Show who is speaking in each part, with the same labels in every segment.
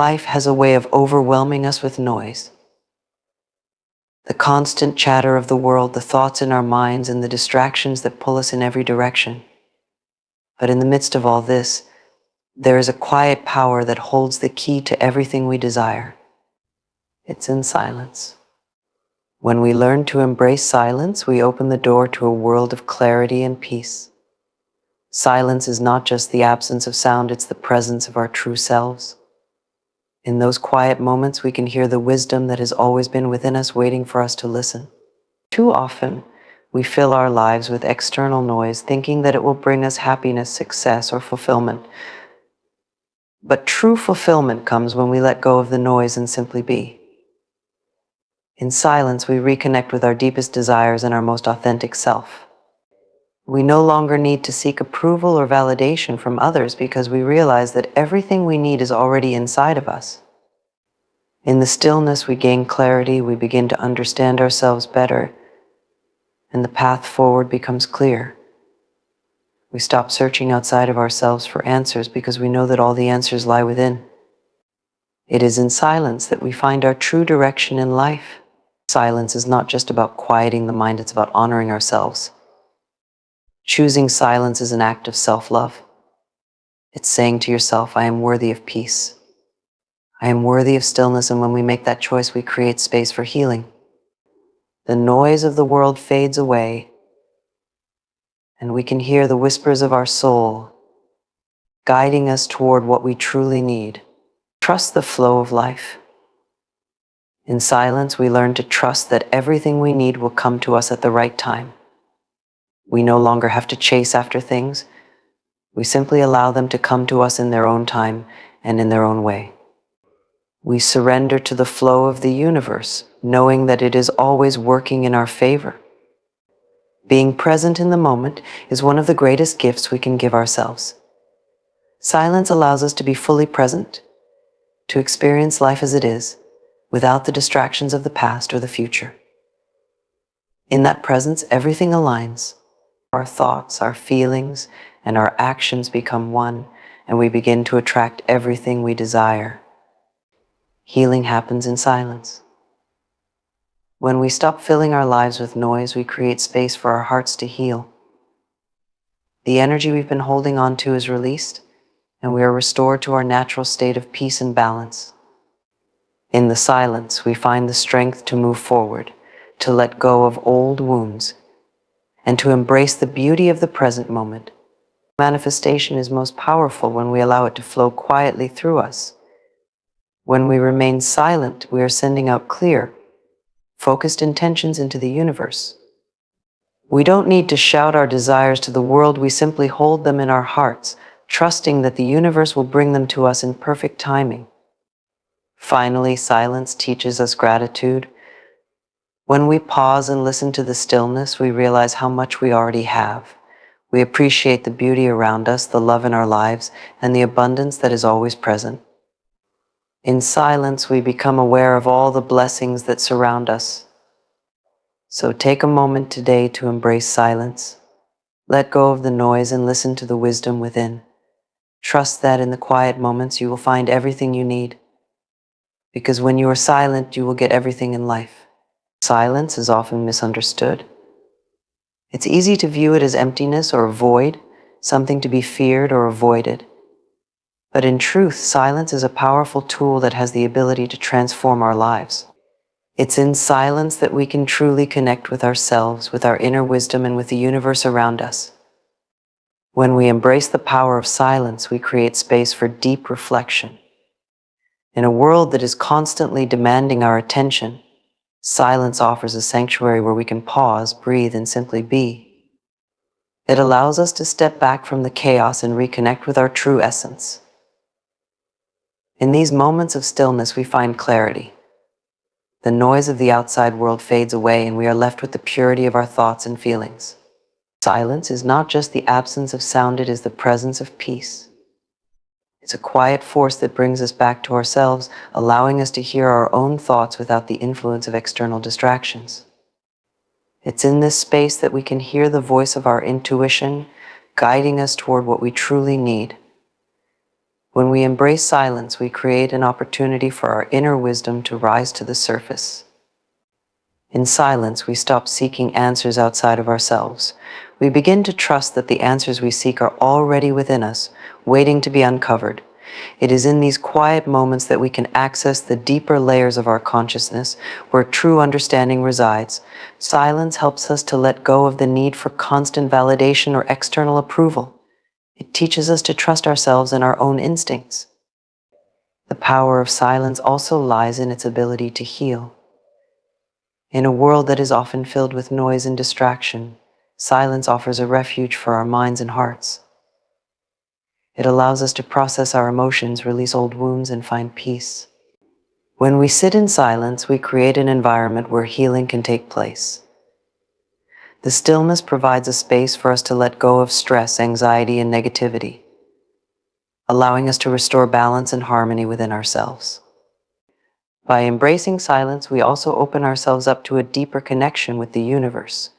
Speaker 1: Life has a way of overwhelming us with noise. The constant chatter of the world, the thoughts in our minds, and the distractions that pull us in every direction. But in the midst of all this, there is a quiet power that holds the key to everything we desire. It's in silence. When we learn to embrace silence, we open the door to a world of clarity and peace. Silence is not just the absence of sound, it's the presence of our true selves. In those quiet moments, we can hear the wisdom that has always been within us, waiting for us to listen. Too often, we fill our lives with external noise, thinking that it will bring us happiness, success, or fulfillment. But true fulfillment comes when we let go of the noise and simply be. In silence, we reconnect with our deepest desires and our most authentic self. We no longer need to seek approval or validation from others because we realize that everything we need is already inside of us. In the stillness, we gain clarity, we begin to understand ourselves better, and the path forward becomes clear. We stop searching outside of ourselves for answers because we know that all the answers lie within. It is in silence that we find our true direction in life. Silence is not just about quieting the mind, it's about honoring ourselves. Choosing silence is an act of self-love. It's saying to yourself, I am worthy of peace. I am worthy of stillness, and when we make that choice, we create space for healing. The noise of the world fades away, and we can hear the whispers of our soul guiding us toward what we truly need. Trust the flow of life. In silence, we learn to trust that everything we need will come to us at the right time. We no longer have to chase after things. We simply allow them to come to us in their own time and in their own way. We surrender to the flow of the universe, knowing that it is always working in our favor. Being present in the moment is one of the greatest gifts we can give ourselves. Silence allows us to be fully present, to experience life as it is, without the distractions of the past or the future. In that presence, everything aligns. Our thoughts, our feelings, and our actions become one, and we begin to attract everything we desire. Healing happens in silence. When we stop filling our lives with noise, we create space for our hearts to heal. The energy we've been holding on to is released, and we are restored to our natural state of peace and balance. In the silence, we find the strength to move forward, to let go of old wounds, and to embrace the beauty of the present moment. Manifestation is most powerful when we allow it to flow quietly through us. When we remain silent, we are sending out clear, focused intentions into the universe. We don't need to shout our desires to the world, we simply hold them in our hearts, trusting that the universe will bring them to us in perfect timing. Finally, silence teaches us gratitude. When we pause and listen to the stillness, we realize how much we already have. We appreciate the beauty around us, the love in our lives, and the abundance that is always present. In silence, we become aware of all the blessings that surround us. So take a moment today to embrace silence. Let go of the noise and listen to the wisdom within. Trust that in the quiet moments you will find everything you need. Because when you are silent, you will get everything in life. Silence is often misunderstood. It's easy to view it as emptiness or a void, something to be feared or avoided. But in truth, silence is a powerful tool that has the ability to transform our lives. It's in silence that we can truly connect with ourselves, with our inner wisdom, and with the universe around us. When we embrace the power of silence, we create space for deep reflection. In a world that is constantly demanding our attention, silence offers a sanctuary where we can pause, breathe, and simply be. It allows us to step back from the chaos and reconnect with our true essence. In these moments of stillness, we find clarity. The noise of the outside world fades away, and we are left with the purity of our thoughts and feelings. Silence is not just the absence of sound, it is the presence of peace. It's a quiet force that brings us back to ourselves, allowing us to hear our own thoughts without the influence of external distractions. It's in this space that we can hear the voice of our intuition, guiding us toward what we truly need. When we embrace silence, we create an opportunity for our inner wisdom to rise to the surface. In silence, we stop seeking answers outside of ourselves. We begin to trust that the answers we seek are already within us, waiting to be uncovered. It is in these quiet moments that we can access the deeper layers of our consciousness, where true understanding resides. Silence helps us to let go of the need for constant validation or external approval. It teaches us to trust ourselves and our own instincts. The power of silence also lies in its ability to heal. In a world that is often filled with noise and distraction, silence offers a refuge for our minds and hearts. It allows us to process our emotions, release old wounds, and find peace. When we sit in silence, we create an environment where healing can take place. The stillness provides a space for us to let go of stress, anxiety, and negativity, allowing us to restore balance and harmony within ourselves. By embracing silence, we also open ourselves up to a deeper connection with the universe.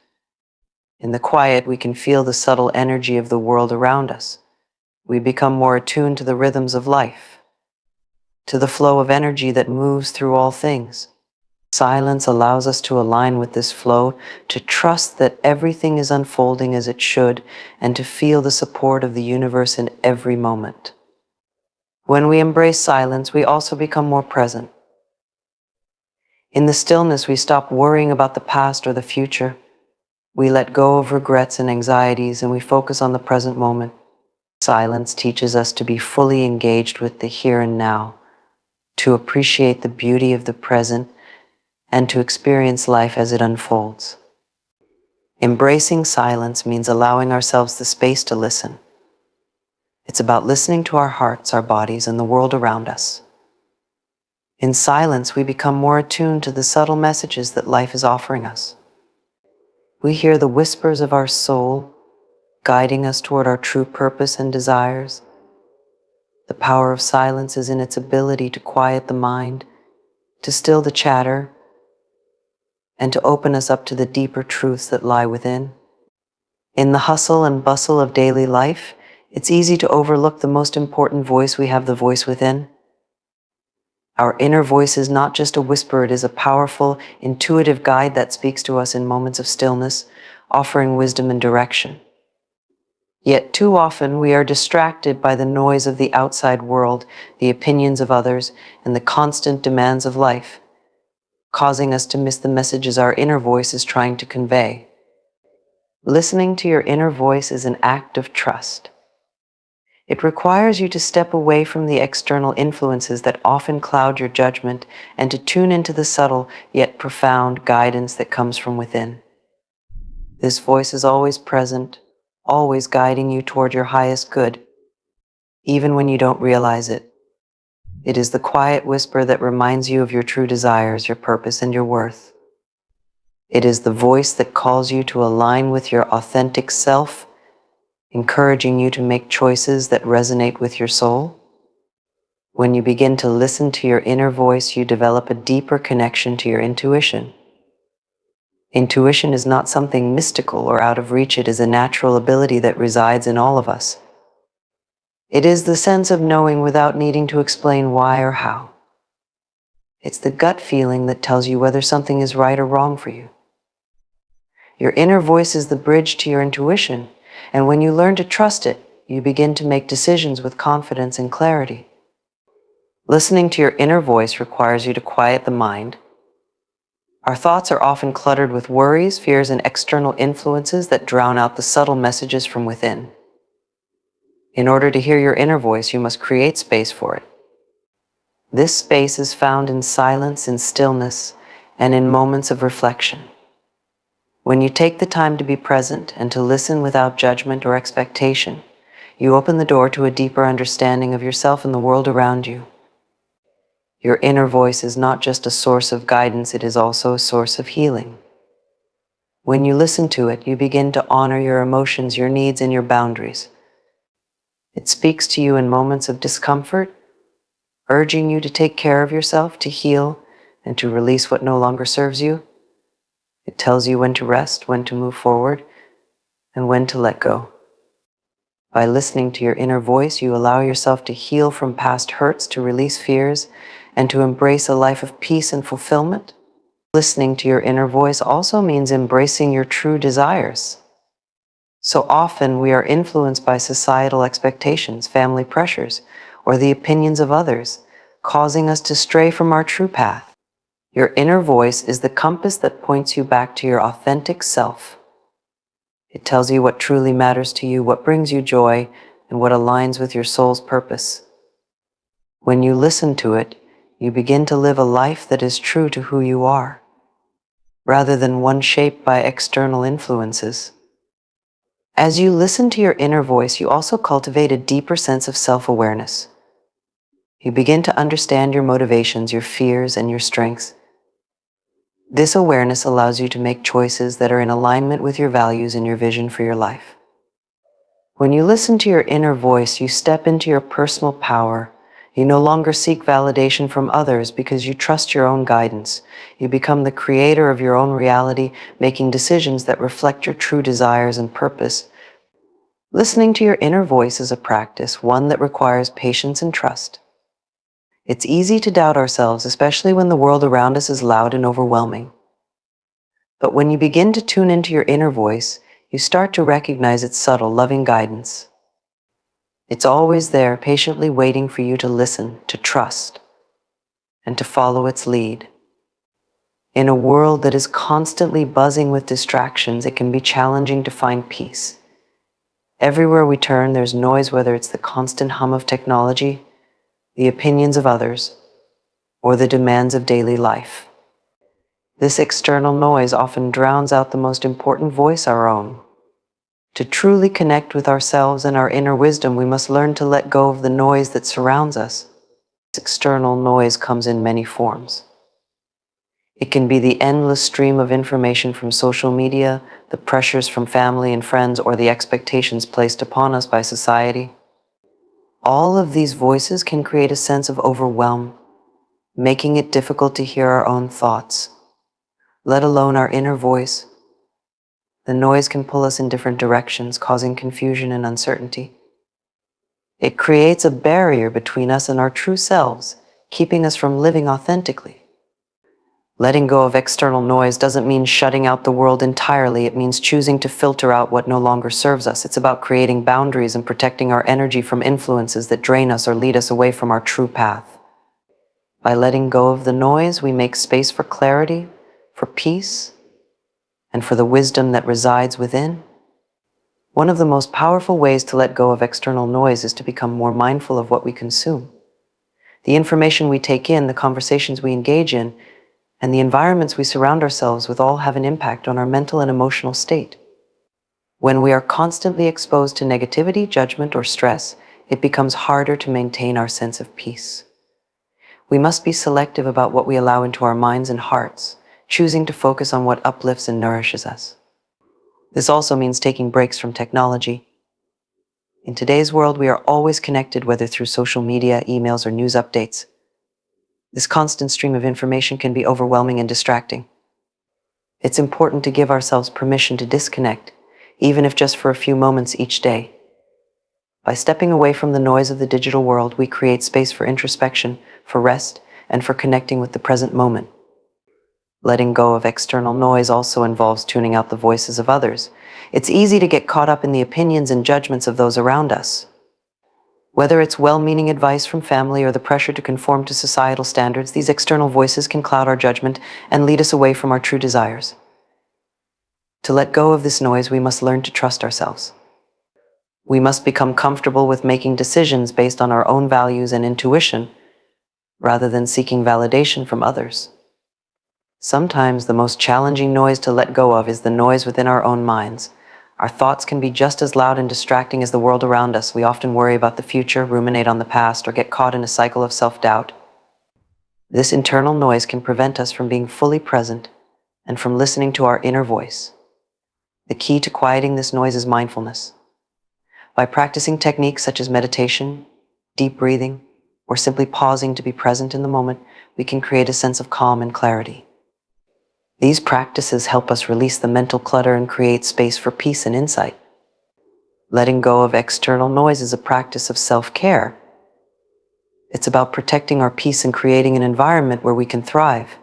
Speaker 1: In the quiet, we can feel the subtle energy of the world around us. We become more attuned to the rhythms of life, to the flow of energy that moves through all things. Silence allows us to align with this flow, to trust that everything is unfolding as it should, and to feel the support of the universe in every moment. When we embrace silence, we also become more present. In the stillness, we stop worrying about the past or the future. We let go of regrets and anxieties, and we focus on the present moment. Silence teaches us to be fully engaged with the here and now, to appreciate the beauty of the present, and to experience life as it unfolds. Embracing silence means allowing ourselves the space to listen. It's about listening to our hearts, our bodies, and the world around us. In silence, we become more attuned to the subtle messages that life is offering us. We hear the whispers of our soul, guiding us toward our true purpose and desires. The power of silence is in its ability to quiet the mind, to still the chatter, and to open us up to the deeper truths that lie within. In the hustle and bustle of daily life, it's easy to overlook the most important voice we have, the voice within. Our inner voice is not just a whisper, it is a powerful, intuitive guide that speaks to us in moments of stillness, offering wisdom and direction. Yet too often we are distracted by the noise of the outside world, the opinions of others, and the constant demands of life, causing us to miss the messages our inner voice is trying to convey. Listening to your inner voice is an act of trust. It requires you to step away from the external influences that often cloud your judgment and to tune into the subtle yet profound guidance that comes from within. This voice is always present, always guiding you toward your highest good, even when you don't realize it. It is the quiet whisper that reminds you of your true desires, your purpose, and your worth. It is the voice that calls you to align with your authentic self, encouraging you to make choices that resonate with your soul. When you begin to listen to your inner voice, you develop a deeper connection to your intuition. Intuition is not something mystical or out of reach. It is a natural ability that resides in all of us. It is the sense of knowing without needing to explain why or how. It's the gut feeling that tells you whether something is right or wrong for you. Your inner voice is the bridge to your intuition, and when you learn to trust it, you begin to make decisions with confidence and clarity. Listening to your inner voice requires you to quiet the mind. Our thoughts are often cluttered with worries, fears, and external influences that drown out the subtle messages from within. In order to hear your inner voice, you must create space for it. This space is found in silence, in stillness, and in moments of reflection. When you take the time to be present and to listen without judgment or expectation, you open the door to a deeper understanding of yourself and the world around you. Your inner voice is not just a source of guidance, it is also a source of healing. When you listen to it, you begin to honor your emotions, your needs, and your boundaries. It speaks to you in moments of discomfort, urging you to take care of yourself, to heal, and to release what no longer serves you. It tells you when to rest, when to move forward, and when to let go. By listening to your inner voice, you allow yourself to heal from past hurts, to release fears, and to embrace a life of peace and fulfillment. Listening to your inner voice also means embracing your true desires. So often we are influenced by societal expectations, family pressures, or the opinions of others, causing us to stray from our true path. Your inner voice is the compass that points you back to your authentic self. It tells you what truly matters to you, what brings you joy, and what aligns with your soul's purpose. When you listen to it, you begin to live a life that is true to who you are, rather than one shaped by external influences. As you listen to your inner voice, you also cultivate a deeper sense of self-awareness. You begin to understand your motivations, your fears, and your strengths. This awareness allows you to make choices that are in alignment with your values and your vision for your life. When you listen to your inner voice, you step into your personal power. You no longer seek validation from others because you trust your own guidance. You become the creator of your own reality, making decisions that reflect your true desires and purpose. Listening to your inner voice is a practice, one that requires patience and trust. It's easy to doubt ourselves, especially when the world around us is loud and overwhelming. But when you begin to tune into your inner voice, you start to recognize its subtle, loving guidance. It's always there, patiently waiting for you to listen, to trust, and to follow its lead. In a world that is constantly buzzing with distractions, it can be challenging to find peace. Everywhere we turn, there's noise, whether it's the constant hum of technology, the opinions of others, or the demands of daily life. This external noise often drowns out the most important voice, our own. To truly connect with ourselves and our inner wisdom, we must learn to let go of the noise that surrounds us. This external noise comes in many forms. It can be the endless stream of information from social media, the pressures from family and friends, or the expectations placed upon us by society. All of these voices can create a sense of overwhelm, making it difficult to hear our own thoughts, let alone our inner voice. The noise can pull us in different directions, causing confusion and uncertainty. It creates a barrier between us and our true selves, keeping us from living authentically. Letting go of external noise doesn't mean shutting out the world entirely. It means choosing to filter out what no longer serves us. It's about creating boundaries and protecting our energy from influences that drain us or lead us away from our true path. By letting go of the noise, we make space for clarity, for peace, and for the wisdom that resides within. One of the most powerful ways to let go of external noise is to become more mindful of what we consume. The information we take in, the conversations we engage in, and the environments we surround ourselves with all have an impact on our mental and emotional state. When we are constantly exposed to negativity, judgment, or stress, it becomes harder to maintain our sense of peace. We must be selective about what we allow into our minds and hearts, choosing to focus on what uplifts and nourishes us. This also means taking breaks from technology. In today's world, we are always connected, whether through social media, emails, or news updates. This constant stream of information can be overwhelming and distracting. It's important to give ourselves permission to disconnect, even if just for a few moments each day. By stepping away from the noise of the digital world, we create space for introspection, for rest, and for connecting with the present moment. Letting go of external noise also involves tuning out the voices of others. It's easy to get caught up in the opinions and judgments of those around us. Whether it's well-meaning advice from family or the pressure to conform to societal standards, these external voices can cloud our judgment and lead us away from our true desires. To let go of this noise, we must learn to trust ourselves. We must become comfortable with making decisions based on our own values and intuition, rather than seeking validation from others. Sometimes the most challenging noise to let go of is the noise within our own minds. Our thoughts can be just as loud and distracting as the world around us. We often worry about the future, ruminate on the past, or get caught in a cycle of self-doubt. This internal noise can prevent us from being fully present and from listening to our inner voice. The key to quieting this noise is mindfulness. By practicing techniques such as meditation, deep breathing, or simply pausing to be present in the moment, we can create a sense of calm and clarity. These practices help us release the mental clutter and create space for peace and insight. Letting go of external noise is a practice of self-care. It's about protecting our peace and creating an environment where we can thrive.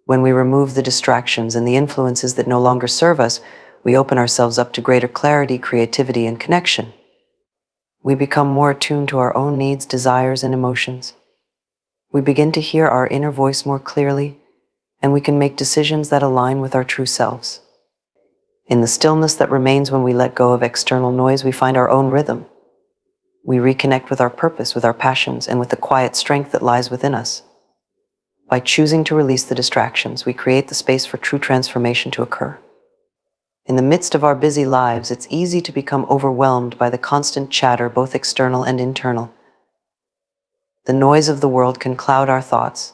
Speaker 1: When we remove the distractions and the influences that no longer serve us, we open ourselves up to greater clarity, creativity, and connection. We become more attuned to our own needs, desires, and emotions. We begin to hear our inner voice more clearly, and we can make decisions that align with our true selves. In the stillness that remains when we let go of external noise, we find our own rhythm. We reconnect with our purpose, with our passions, and with the quiet strength that lies within us. By choosing to release the distractions, we create the space for true transformation to occur. In the midst of our busy lives, it's easy to become overwhelmed by the constant chatter, both external and internal. The noise of the world can cloud our thoughts,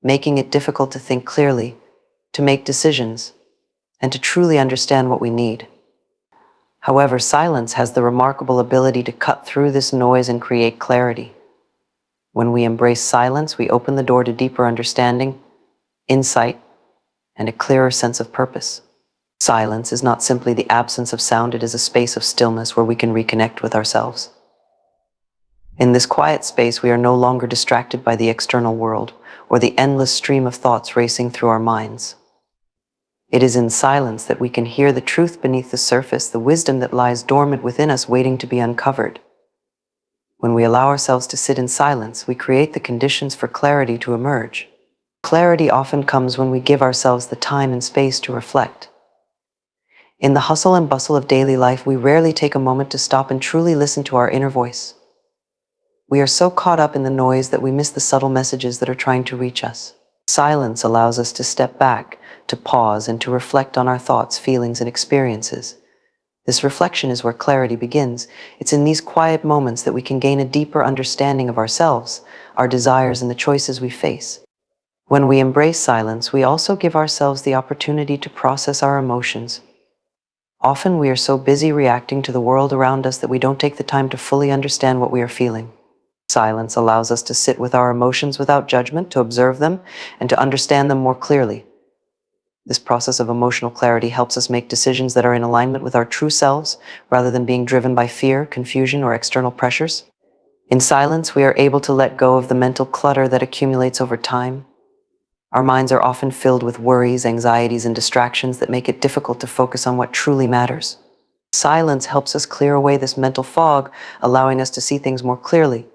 Speaker 1: making it difficult to think clearly, to make decisions, and to truly understand what we need. However, silence has the remarkable ability to cut through this noise and create clarity. When we embrace silence, we open the door to deeper understanding, insight, and a clearer sense of purpose. Silence is not simply the absence of sound, it is a space of stillness where we can reconnect with ourselves. In this quiet space, we are no longer distracted by the external world or the endless stream of thoughts racing through our minds. It is in silence that we can hear the truth beneath the surface, the wisdom that lies dormant within us waiting to be uncovered. When we allow ourselves to sit in silence, we create the conditions for clarity to emerge. Clarity often comes when we give ourselves the time and space to reflect. In the hustle and bustle of daily life, we rarely take a moment to stop and truly listen to our inner voice. We are so caught up in the noise that we miss the subtle messages that are trying to reach us. Silence allows us to step back, to pause, and to reflect on our thoughts, feelings, and experiences. This reflection is where clarity begins. It's in these quiet moments that we can gain a deeper understanding of ourselves, our desires, and the choices we face. When we embrace silence, we also give ourselves the opportunity to process our emotions. Often we are so busy reacting to the world around us that we don't take the time to fully understand what we are feeling. Silence allows us to sit with our emotions without judgment, to observe them, and to understand them more clearly. This process of emotional clarity helps us make decisions that are in alignment with our true selves, rather than being driven by fear, confusion, or external pressures. In silence, we are able to let go of the mental clutter that accumulates over time. Our minds are often filled with worries, anxieties, and distractions that make it difficult to focus on what truly matters. Silence helps us clear away this mental fog, allowing us to see things more clearly.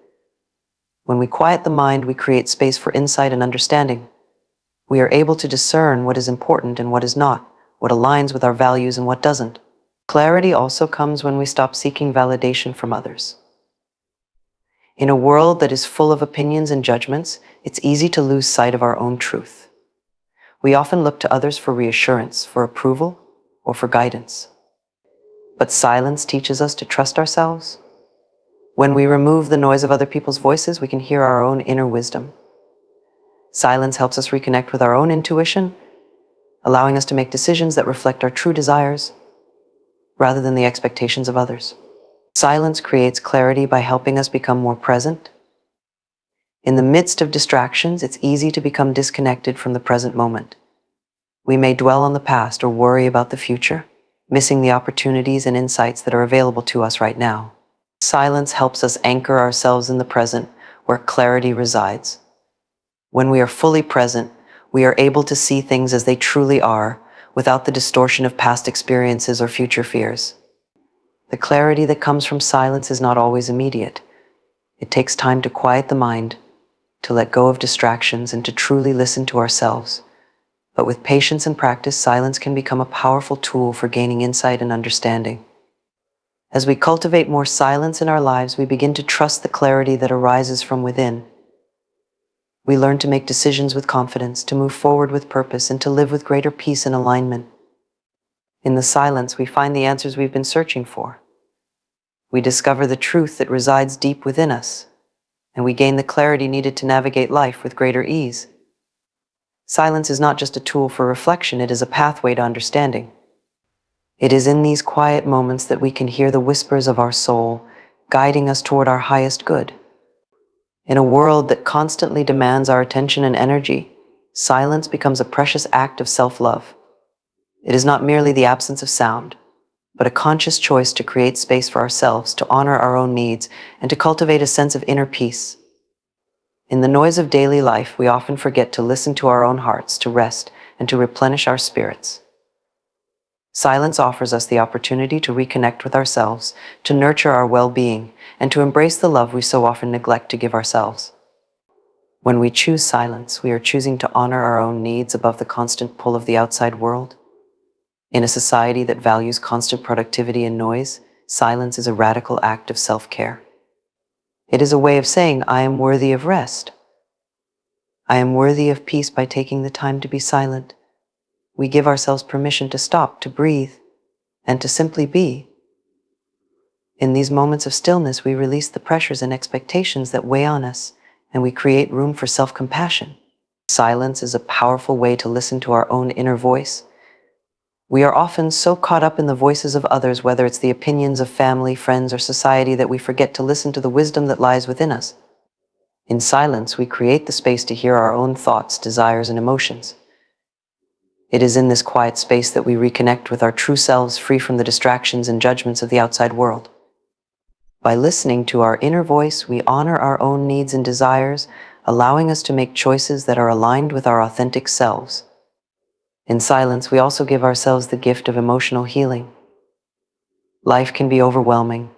Speaker 1: When we quiet the mind, we create space for insight and understanding. We are able to discern what is important and what is not, what aligns with our values and what doesn't. Clarity also comes when we stop seeking validation from others. In a world that is full of opinions and judgments, it's easy to lose sight of our own truth. We often look to others for reassurance, for approval, or for guidance. But silence teaches us to trust ourselves. When we remove the noise of other people's voices, we can hear our own inner wisdom. Silence helps us reconnect with our own intuition, allowing us to make decisions that reflect our true desires rather than the expectations of others. Silence creates clarity by helping us become more present. In the midst of distractions, it's easy to become disconnected from the present moment. We may dwell on the past or worry about the future, missing the opportunities and insights that are available to us right now. Silence helps us anchor ourselves in the present, where clarity resides. When we are fully present, we are able to see things as they truly are, without the distortion of past experiences or future fears. The clarity that comes from silence is not always immediate. It takes time to quiet the mind, to let go of distractions, and to truly listen to ourselves. But with patience and practice, silence can become a powerful tool for gaining insight and understanding. As we cultivate more silence in our lives, we begin to trust the clarity that arises from within. We learn to make decisions with confidence, to move forward with purpose, and to live with greater peace and alignment. In the silence, we find the answers we've been searching for. We discover the truth that resides deep within us, and we gain the clarity needed to navigate life with greater ease. Silence is not just a tool for reflection, it is a pathway to understanding. It is in these quiet moments that we can hear the whispers of our soul, guiding us toward our highest good. In a world that constantly demands our attention and energy, silence becomes a precious act of self-love. It is not merely the absence of sound, but a conscious choice to create space for ourselves, to honor our own needs, and to cultivate a sense of inner peace. In the noise of daily life, we often forget to listen to our own hearts, to rest, and to replenish our spirits. Silence offers us the opportunity to reconnect with ourselves, to nurture our well-being, and to embrace the love we so often neglect to give ourselves. When we choose silence, we are choosing to honor our own needs above the constant pull of the outside world. In a society that values constant productivity and noise, silence is a radical act of self-care. It is a way of saying, I am worthy of rest. I am worthy of peace by taking the time to be silent. We give ourselves permission to stop, to breathe, and to simply be. In these moments of stillness, we release the pressures and expectations that weigh on us, and we create room for self-compassion. Silence is a powerful way to listen to our own inner voice. We are often so caught up in the voices of others, whether it's the opinions of family, friends, or society, that we forget to listen to the wisdom that lies within us. In silence, we create the space to hear our own thoughts, desires, and emotions. It is in this quiet space that we reconnect with our true selves, free from the distractions and judgments of the outside world. By listening to our inner voice, we honor our own needs and desires, allowing us to make choices that are aligned with our authentic selves. In silence, we also give ourselves the gift of emotional healing. Life can be overwhelming,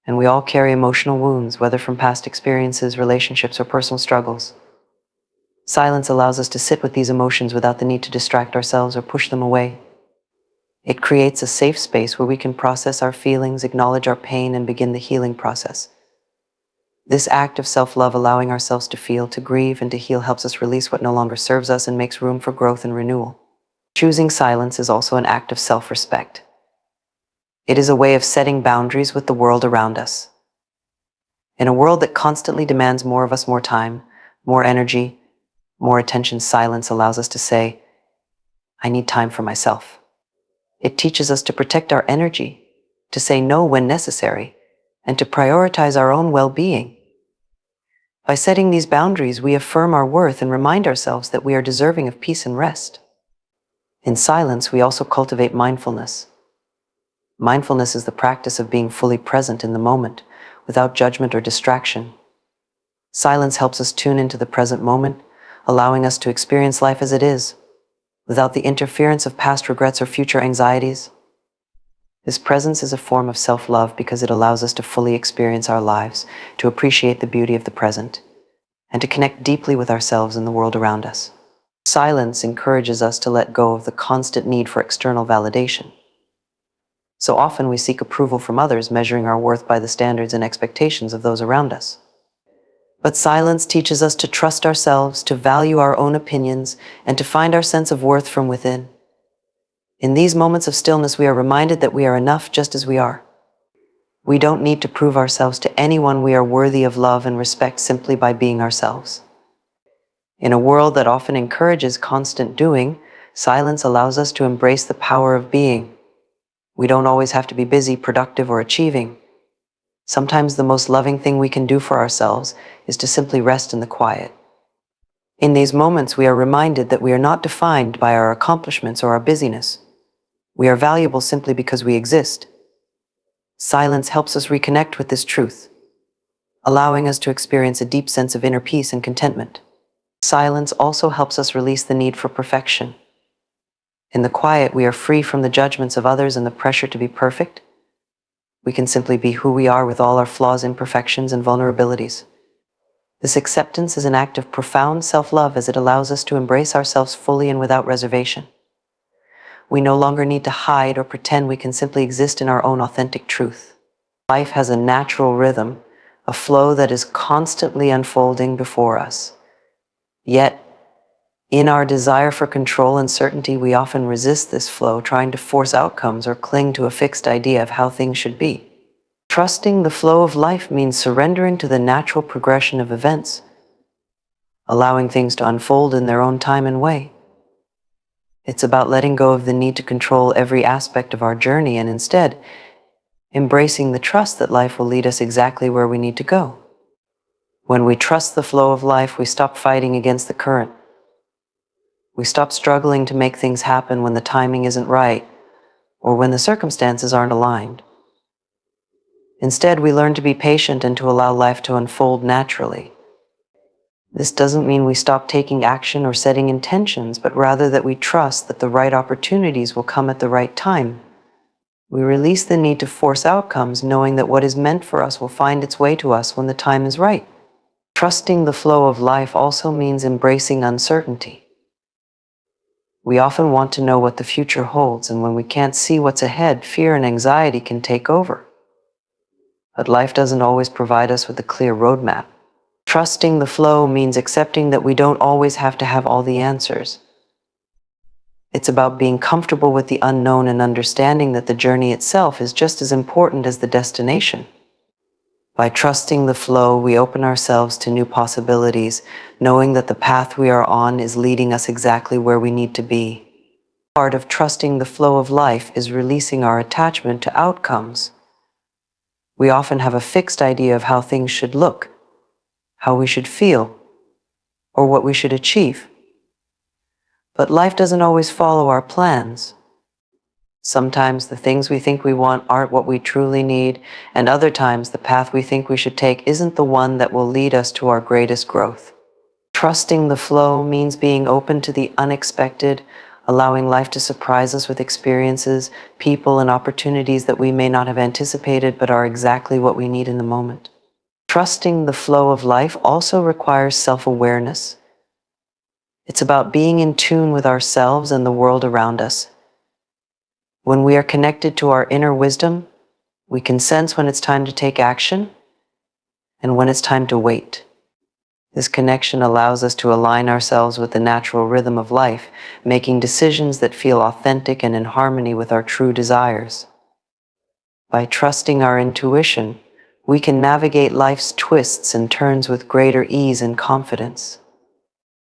Speaker 1: and we all carry emotional wounds, whether from past experiences, relationships, or personal struggles. Silence allows us to sit with these emotions without the need to distract ourselves or push them away. It creates a safe space where we can process our feelings, acknowledge our pain, and begin the healing process. This act of self-love, allowing ourselves to feel, to grieve, and to heal, helps us release what no longer serves us and makes room for growth and renewal. Choosing silence is also an act of self-respect. It is a way of setting boundaries with the world around us. In a world that constantly demands more of us, more time, more energy, more attention, silence allows us to say, I need time for myself. It teaches us to protect our energy, to say no when necessary, and to prioritize our own well-being. By setting these boundaries, we affirm our worth and remind ourselves that we are deserving of peace and rest. In silence, we also cultivate mindfulness. Mindfulness is the practice of being fully present in the moment, without judgment or distraction. Silence helps us tune into the present moment, allowing us to experience life as it is, without the interference of past regrets or future anxieties. This presence is a form of self-love because it allows us to fully experience our lives, to appreciate the beauty of the present, and to connect deeply with ourselves and the world around us. Silence encourages us to let go of the constant need for external validation. So often we seek approval from others, measuring our worth by the standards and expectations of those around us. But silence teaches us to trust ourselves, to value our own opinions, and to find our sense of worth from within. In these moments of stillness, we are reminded that we are enough just as we are. We don't need to prove ourselves to anyone. We are worthy of love and respect simply by being ourselves. In a world that often encourages constant doing, silence allows us to embrace the power of being. We don't always have to be busy, productive, or achieving. Sometimes the most loving thing we can do for ourselves is to simply rest in the quiet. In these moments, we are reminded that we are not defined by our accomplishments or our busyness. We are valuable simply because we exist. Silence helps us reconnect with this truth, allowing us to experience a deep sense of inner peace and contentment. Silence also helps us release the need for perfection. In the quiet, we are free from the judgments of others and the pressure to be perfect. We can simply be who we are with all our flaws, imperfections, and vulnerabilities. This acceptance is an act of profound self-love, as it allows us to embrace ourselves fully and without reservation. We no longer need to hide or pretend. We can simply exist in our own authentic truth. Life has a natural rhythm, a flow that is constantly unfolding before us. Yet, in our desire for control and certainty, we often resist this flow, trying to force outcomes or cling to a fixed idea of how things should be. Trusting the flow of life means surrendering to the natural progression of events, allowing things to unfold in their own time and way. It's about letting go of the need to control every aspect of our journey and instead embracing the trust that life will lead us exactly where we need to go. When we trust the flow of life, we stop fighting against the current. We stop struggling to make things happen when the timing isn't right, or when the circumstances aren't aligned. Instead, we learn to be patient and to allow life to unfold naturally. This doesn't mean we stop taking action or setting intentions, but rather that we trust that the right opportunities will come at the right time. We release the need to force outcomes, knowing that what is meant for us will find its way to us when the time is right. Trusting the flow of life also means embracing uncertainty. We often want to know what the future holds, and when we can't see what's ahead, fear and anxiety can take over. But life doesn't always provide us with a clear roadmap. Trusting the flow means accepting that we don't always have to have all the answers. It's about being comfortable with the unknown and understanding that the journey itself is just as important as the destination. By trusting the flow, we open ourselves to new possibilities, knowing that the path we are on is leading us exactly where we need to be. Part of trusting the flow of life is releasing our attachment to outcomes. We often have a fixed idea of how things should look, how we should feel, or what we should achieve. But life doesn't always follow our plans. Sometimes the things we think we want aren't what we truly need, and other times the path we think we should take isn't the one that will lead us to our greatest growth. Trusting the flow means being open to the unexpected, allowing life to surprise us with experiences, people, and opportunities that we may not have anticipated but are exactly what we need in the moment. Trusting the flow of life also requires self-awareness. It's about being in tune with ourselves and the world around us. When we are connected to our inner wisdom, we can sense when it's time to take action and when it's time to wait. This connection allows us to align ourselves with the natural rhythm of life, making decisions that feel authentic and in harmony with our true desires. By trusting our intuition, we can navigate life's twists and turns with greater ease and confidence,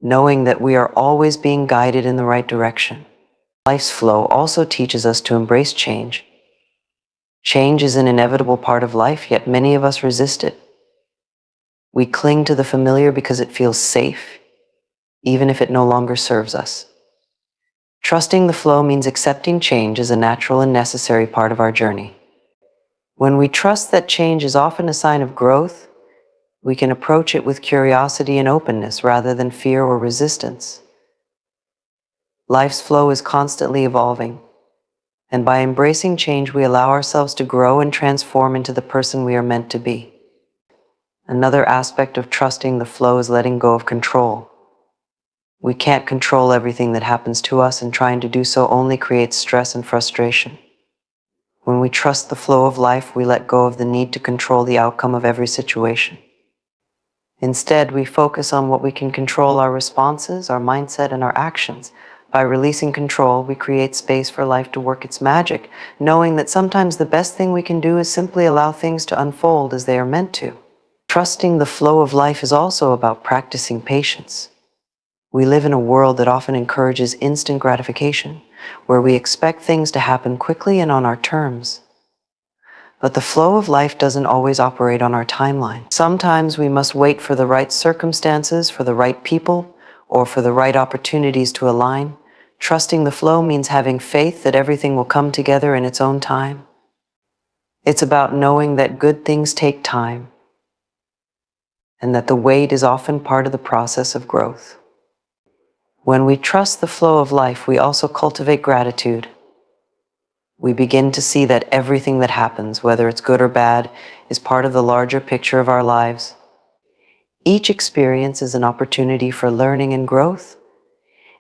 Speaker 1: knowing that we are always being guided in the right direction. Life's flow also teaches us to embrace change. Change is an inevitable part of life, yet many of us resist it. We cling to the familiar because it feels safe, even if it no longer serves us. Trusting the flow means accepting change as a natural and necessary part of our journey. When we trust that change is often a sign of growth, we can approach it with curiosity and openness rather than fear or resistance. Life's flow is constantly evolving, and by embracing change, we allow ourselves to grow and transform into the person we are meant to be. Another aspect of trusting the flow is letting go of control. We can't control everything that happens to us, and trying to do so only creates stress and frustration. When we trust the flow of life, we let go of the need to control the outcome of every situation. Instead, we focus on what we can control: our responses, our mindset, and our actions. By releasing control, we create space for life to work its magic, knowing that sometimes the best thing we can do is simply allow things to unfold as they are meant to. Trusting the flow of life is also about practicing patience. We live in a world that often encourages instant gratification, where we expect things to happen quickly and on our terms. But the flow of life doesn't always operate on our timeline. Sometimes we must wait for the right circumstances, for the right people, or for the right opportunities to align. Trusting the flow means having faith that everything will come together in its own time. It's about knowing that good things take time, and that the wait is often part of the process of growth. When we trust the flow of life, we also cultivate gratitude. We begin to see that everything that happens, whether it's good or bad, is part of the larger picture of our lives. Each experience is an opportunity for learning and growth,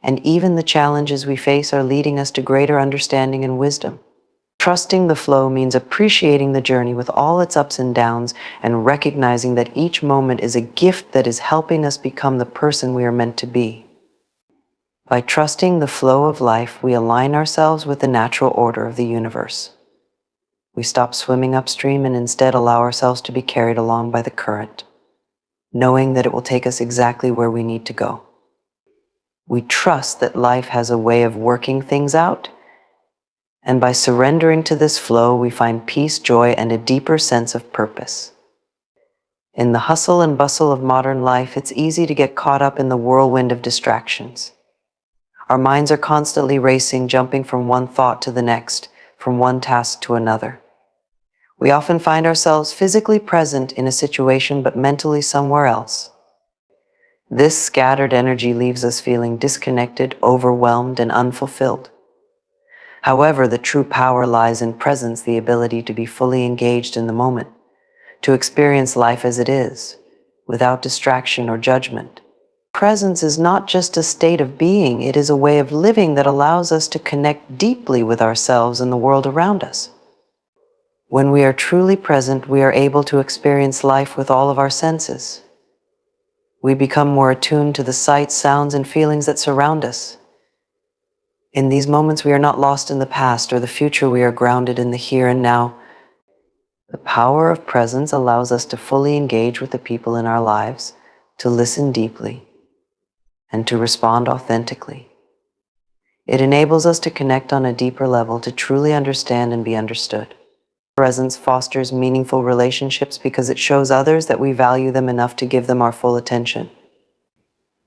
Speaker 1: and even the challenges we face are leading us to greater understanding and wisdom. Trusting the flow means appreciating the journey with all its ups and downs, and recognizing that each moment is a gift that is helping us become the person we are meant to be. By trusting the flow of life, we align ourselves with the natural order of the universe. We stop swimming upstream and instead allow ourselves to be carried along by the current, knowing that it will take us exactly where we need to go. We trust that life has a way of working things out, and by surrendering to this flow, we find peace, joy, and a deeper sense of purpose. In the hustle and bustle of modern life, it's easy to get caught up in the whirlwind of distractions. Our minds are constantly racing, jumping from one thought to the next, from one task to another. We often find ourselves physically present in a situation but mentally somewhere else. This scattered energy leaves us feeling disconnected, overwhelmed, and unfulfilled. However, the true power lies in presence, the ability to be fully engaged in the moment, to experience life as it is, without distraction or judgment. Presence is not just a state of being, it is a way of living that allows us to connect deeply with ourselves and the world around us. When we are truly present, we are able to experience life with all of our senses. We become more attuned to the sights, sounds, and feelings that surround us. In these moments, we are not lost in the past or the future, we are grounded in the here and now. The power of presence allows us to fully engage with the people in our lives, to listen deeply, and to respond authentically. It enables us to connect on a deeper level, to truly understand and be understood. Presence fosters meaningful relationships because it shows others that we value them enough to give them our full attention.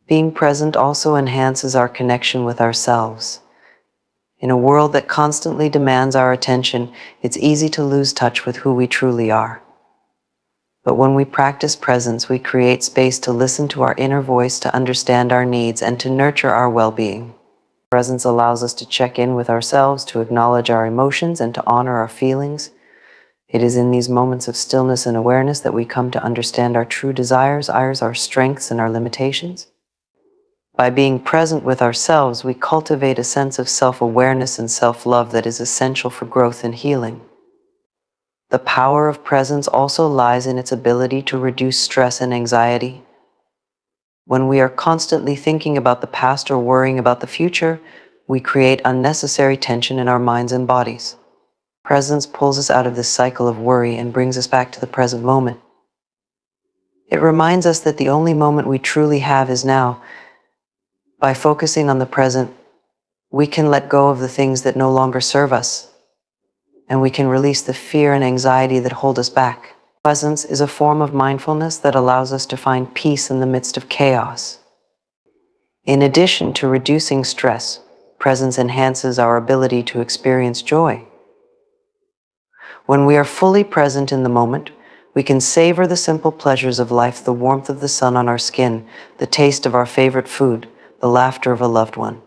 Speaker 1: Being present also enhances our connection with ourselves. In a world that constantly demands our attention, it's easy to lose touch with who we truly are. But when we practice presence, we create space to listen to our inner voice, to understand our needs, and to nurture our well-being. Presence allows us to check in with ourselves, to acknowledge our emotions, and to honor our feelings. It is in these moments of stillness and awareness that we come to understand our true desires, our strengths, and our limitations. By being present with ourselves, we cultivate a sense of self-awareness and self-love that is essential for growth and healing. The power of presence also lies in its ability to reduce stress and anxiety. When we are constantly thinking about the past or worrying about the future, we create unnecessary tension in our minds and bodies. Presence pulls us out of this cycle of worry and brings us back to the present moment. It reminds us that the only moment we truly have is now. By focusing on the present, we can let go of the things that no longer serve us, and we can release the fear and anxiety that hold us back. Presence is a form of mindfulness that allows us to find peace in the midst of chaos. In addition to reducing stress, presence enhances our ability to experience joy. When we are fully present in the moment, we can savor the simple pleasures of life, the warmth of the sun on our skin, the taste of our favorite food, the laughter of a loved one.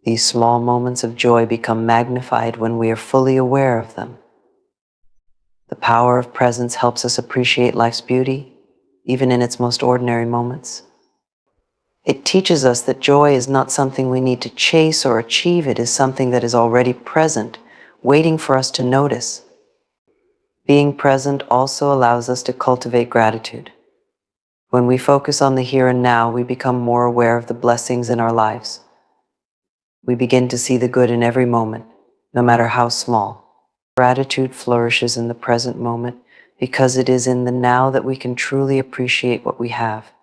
Speaker 1: These small moments of joy become magnified when we are fully aware of them. The power of presence helps us appreciate life's beauty, even in its most ordinary moments. It teaches us that joy is not something we need to chase or achieve. It is something that is already present, waiting for us to notice. Being present also allows us to cultivate gratitude. When we focus on the here and now, we become more aware of the blessings in our lives. We begin to see the good in every moment, no matter how small. Gratitude flourishes in the present moment because it is in the now that we can truly appreciate what we have.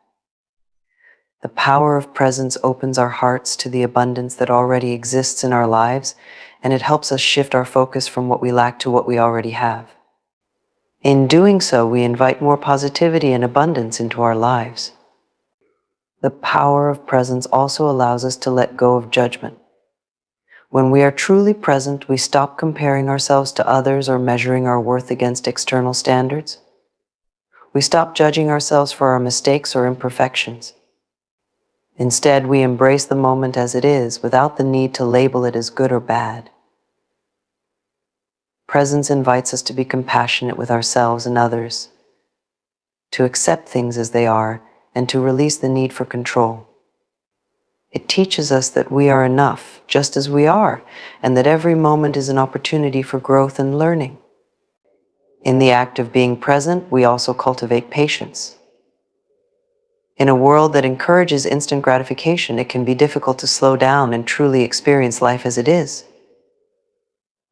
Speaker 1: The power of presence opens our hearts to the abundance that already exists in our lives, and it helps us shift our focus from what we lack to what we already have. In doing so, we invite more positivity and abundance into our lives. The power of presence also allows us to let go of judgment. When we are truly present, we stop comparing ourselves to others or measuring our worth against external standards. We stop judging ourselves for our mistakes or imperfections. Instead, we embrace the moment as it is, without the need to label it as good or bad. Presence invites us to be compassionate with ourselves and others, to accept things as they are, and to release the need for control. It teaches us that we are enough, just as we are, and that every moment is an opportunity for growth and learning. In the act of being present, we also cultivate patience. In a world that encourages instant gratification, it can be difficult to slow down and truly experience life as it is.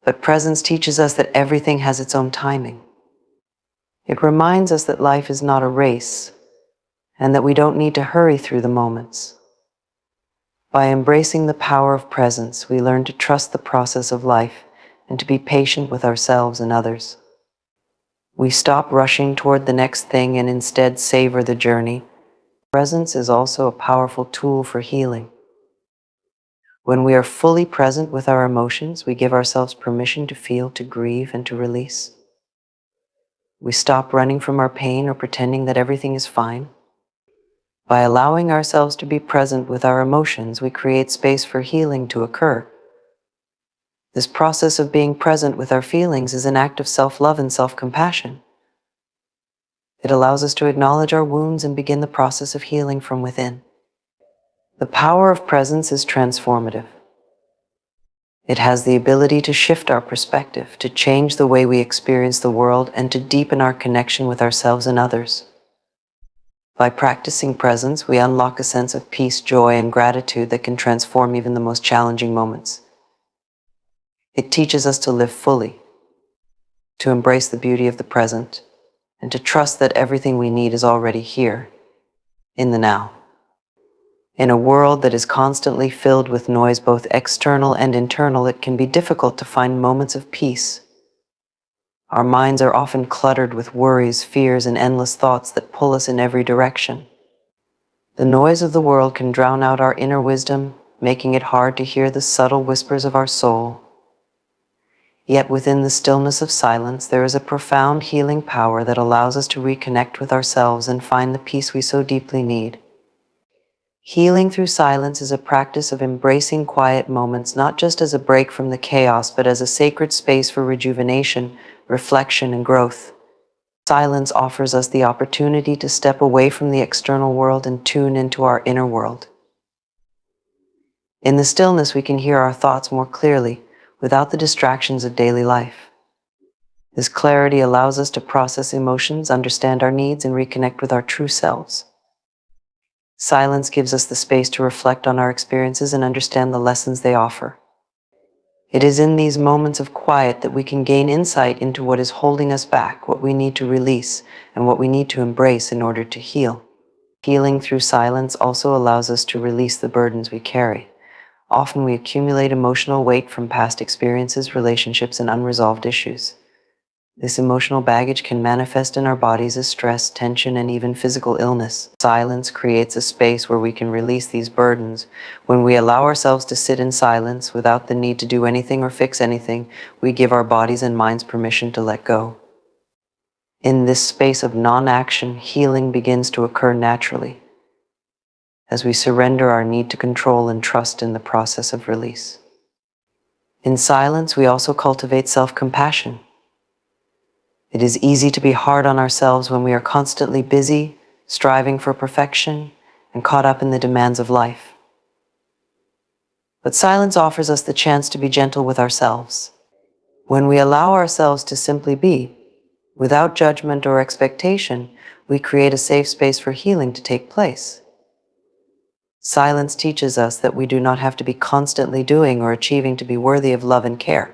Speaker 1: But presence teaches us that everything has its own timing. It reminds us that life is not a race, and that we don't need to hurry through the moments. By embracing the power of presence, we learn to trust the process of life and to be patient with ourselves and others. We stop rushing toward the next thing and instead savor the journey. Presence is also a powerful tool for healing. When we are fully present with our emotions, we give ourselves permission to feel, to grieve, and to release. We stop running from our pain or pretending that everything is fine. By allowing ourselves to be present with our emotions, we create space for healing to occur. This process of being present with our feelings is an act of self-love and self-compassion. It allows us to acknowledge our wounds and begin the process of healing from within. The power of presence is transformative. It has the ability to shift our perspective, to change the way we experience the world, and to deepen our connection with ourselves and others. By practicing presence, we unlock a sense of peace, joy, and gratitude that can transform even the most challenging moments. It teaches us to live fully, to embrace the beauty of the present, and to trust that everything we need is already here, in the now. In a world that is constantly filled with noise, both external and internal, it can be difficult to find moments of peace. Our minds are often cluttered with worries, fears, and endless thoughts that pull us in every direction. The noise of the world can drown out our inner wisdom, making it hard to hear the subtle whispers of our soul. Yet within the stillness of silence, there is a profound healing power that allows us to reconnect with ourselves and find the peace we so deeply need. Healing through silence is a practice of embracing quiet moments, not just as a break from the chaos, but as a sacred space for rejuvenation, reflection, and growth. Silence offers us the opportunity to step away from the external world and tune into our inner world. In the stillness, we can hear our thoughts more clearly, without the distractions of daily life. This clarity allows us to process emotions, understand our needs, and reconnect with our true selves. Silence gives us the space to reflect on our experiences and understand the lessons they offer. It is in these moments of quiet that we can gain insight into what is holding us back, what we need to release, and what we need to embrace in order to heal. Healing through silence also allows us to release the burdens we carry. Often we accumulate emotional weight from past experiences, relationships, and unresolved issues. This emotional baggage can manifest in our bodies as stress, tension, and even physical illness. Silence creates a space where we can release these burdens. When we allow ourselves to sit in silence without the need to do anything or fix anything, we give our bodies and minds permission to let go. In this space of non-action, healing begins to occur naturally, as we surrender our need to control and trust in the process of release. In silence, we also cultivate self-compassion. It is easy to be hard on ourselves when we are constantly busy, striving for perfection, and caught up in the demands of life. But silence offers us the chance to be gentle with ourselves. When we allow ourselves to simply be, without judgment or expectation, we create a safe space for healing to take place. Silence teaches us that we do not have to be constantly doing or achieving to be worthy of love and care.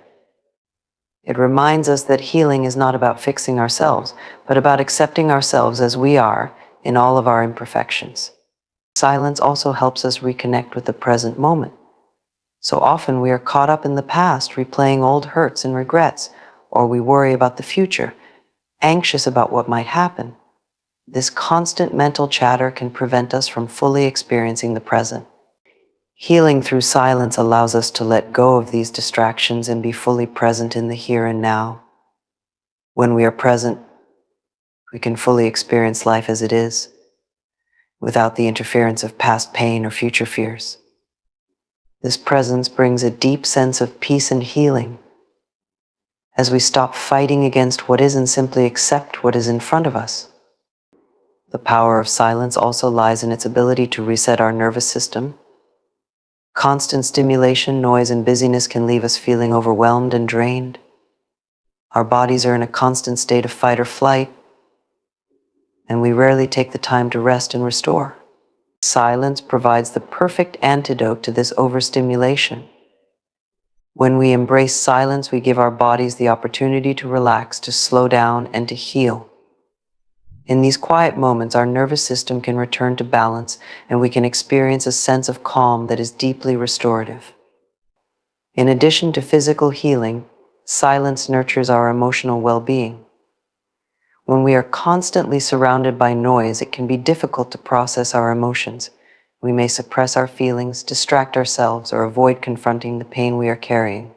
Speaker 1: It reminds us that healing is not about fixing ourselves, but about accepting ourselves as we are in all of our imperfections. Silence also helps us reconnect with the present moment. So often we are caught up in the past, replaying old hurts and regrets, or we worry about the future, anxious about what might happen. This constant mental chatter can prevent us from fully experiencing the present. Healing through silence allows us to let go of these distractions and be fully present in the here and now. When we are present, we can fully experience life as it is, without the interference of past pain or future fears. This presence brings a deep sense of peace and healing, as we stop fighting against what is and simply accept what is in front of us. The power of silence also lies in its ability to reset our nervous system. Constant stimulation, noise, and busyness can leave us feeling overwhelmed and drained. Our bodies are in a constant state of fight or flight, and we rarely take the time to rest and restore. Silence provides the perfect antidote to this overstimulation. When we embrace silence, we give our bodies the opportunity to relax, to slow down, and to heal. In these quiet moments, our nervous system can return to balance, and we can experience a sense of calm that is deeply restorative. In addition to physical healing, silence nurtures our emotional well-being. When we are constantly surrounded by noise, it can be difficult to process our emotions. We may suppress our feelings, distract ourselves, or avoid confronting the pain we are carrying.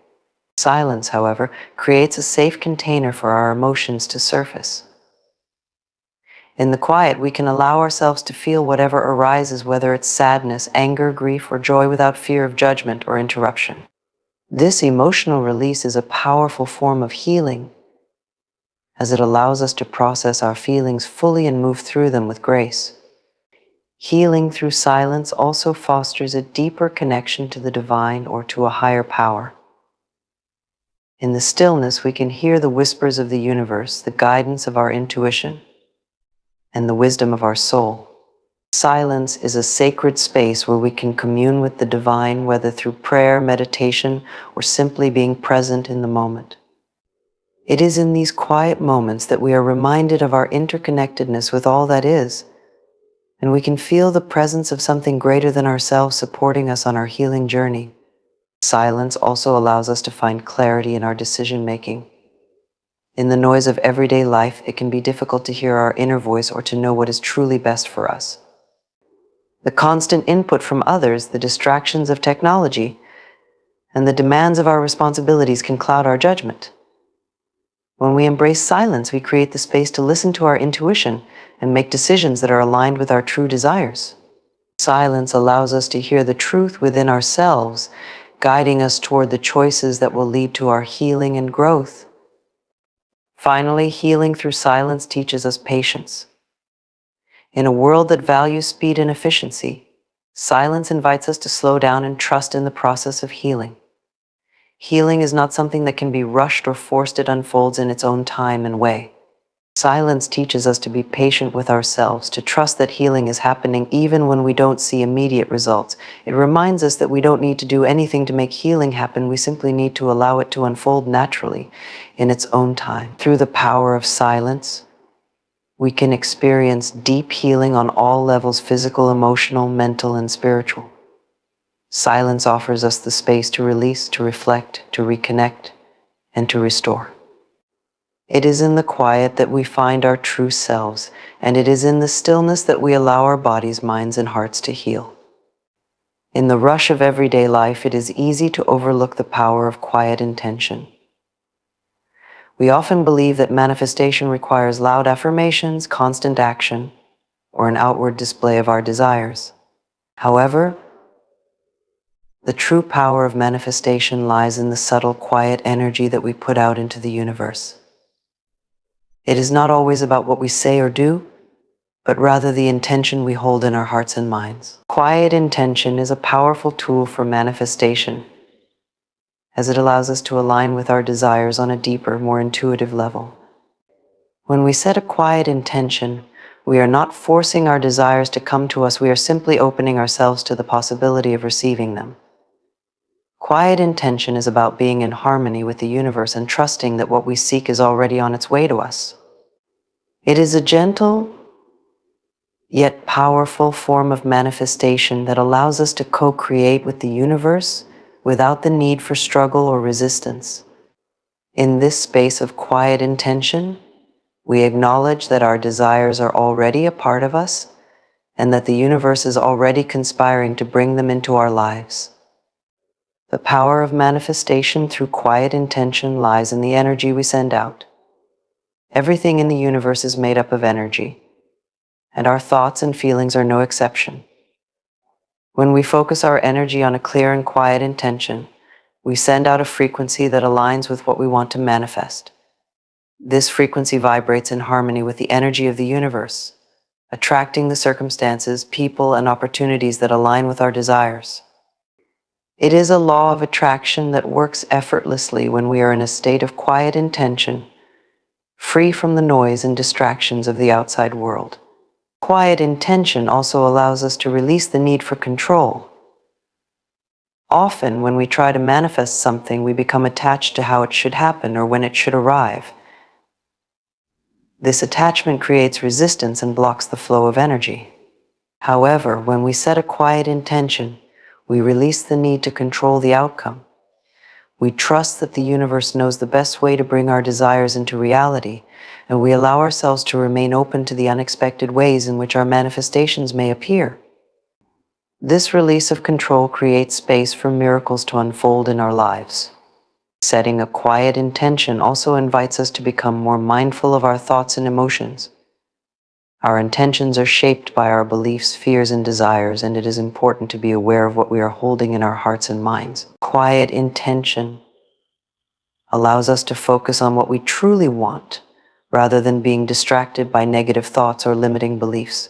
Speaker 1: Silence, however, creates a safe container for our emotions to surface. In the quiet, we can allow ourselves to feel whatever arises, whether it's sadness, anger, grief, or joy, without fear of judgment or interruption. This emotional release is a powerful form of healing, as it allows us to process our feelings fully and move through them with grace. Healing through silence also fosters a deeper connection to the divine or to a higher power. In the stillness, we can hear the whispers of the universe, the guidance of our intuition, and the wisdom of our soul. Silence is a sacred space where we can commune with the divine, whether through prayer, meditation, or simply being present in the moment. It is in these quiet moments that we are reminded of our interconnectedness with all that is, and we can feel the presence of something greater than ourselves supporting us on our healing journey. Silence also allows us to find clarity in our decision-making. In the noise of everyday life, it can be difficult to hear our inner voice or to know what is truly best for us. The constant input from others, the distractions of technology, and the demands of our responsibilities can cloud our judgment. When we embrace silence, we create the space to listen to our intuition and make decisions that are aligned with our true desires. Silence allows us to hear the truth within ourselves, guiding us toward the choices that will lead to our healing and growth. Finally, healing through silence teaches us patience. In a world that values speed and efficiency, silence invites us to slow down and trust in the process of healing. Healing is not something that can be rushed or forced. It unfolds in its own time and way. Silence teaches us to be patient with ourselves, to trust that healing is happening even when we don't see immediate results. It reminds us that we don't need to do anything to make healing happen. We simply need to allow it to unfold naturally in its own time. Through the power of silence, we can experience deep healing on all levels: physical, emotional, mental, and spiritual. Silence offers us the space to release, to reflect, to reconnect, and to restore. It is in the quiet that we find our true selves, and it is in the stillness that we allow our bodies, minds, and hearts to heal. In the rush of everyday life, it is easy to overlook the power of quiet intention. We often believe that manifestation requires loud affirmations, constant action, or an outward display of our desires. However, the true power of manifestation lies in the subtle, quiet energy that we put out into the universe. It is not always about what we say or do, but rather the intention we hold in our hearts and minds. Quiet intention is a powerful tool for manifestation, as it allows us to align with our desires on a deeper, more intuitive level. When we set a quiet intention, we are not forcing our desires to come to us. We are simply opening ourselves to the possibility of receiving them. Quiet intention is about being in harmony with the universe and trusting that what we seek is already on its way to us. It is a gentle, yet powerful form of manifestation that allows us to co-create with the universe without the need for struggle or resistance. In this space of quiet intention, we acknowledge that our desires are already a part of us and that the universe is already conspiring to bring them into our lives. The power of manifestation through quiet intention lies in the energy we send out. Everything in the universe is made up of energy, and our thoughts and feelings are no exception. When we focus our energy on a clear and quiet intention, we send out a frequency that aligns with what we want to manifest. This frequency vibrates in harmony with the energy of the universe, attracting the circumstances, people, and opportunities that align with our desires. It is a law of attraction that works effortlessly when we are in a state of quiet intention, free from the noise and distractions of the outside world. Quiet intention also allows us to release the need for control. Often, when we try to manifest something, we become attached to how it should happen or when it should arrive. This attachment creates resistance and blocks the flow of energy. However, when we set a quiet intention, we release the need to control the outcome. We trust that the universe knows the best way to bring our desires into reality, and we allow ourselves to remain open to the unexpected ways in which our manifestations may appear. This release of control creates space for miracles to unfold in our lives. Setting a quiet intention also invites us to become more mindful of our thoughts and emotions. Our intentions are shaped by our beliefs, fears, and desires, and it is important to be aware of what we are holding in our hearts and minds. Quiet intention allows us to focus on what we truly want, rather than being distracted by negative thoughts or limiting beliefs.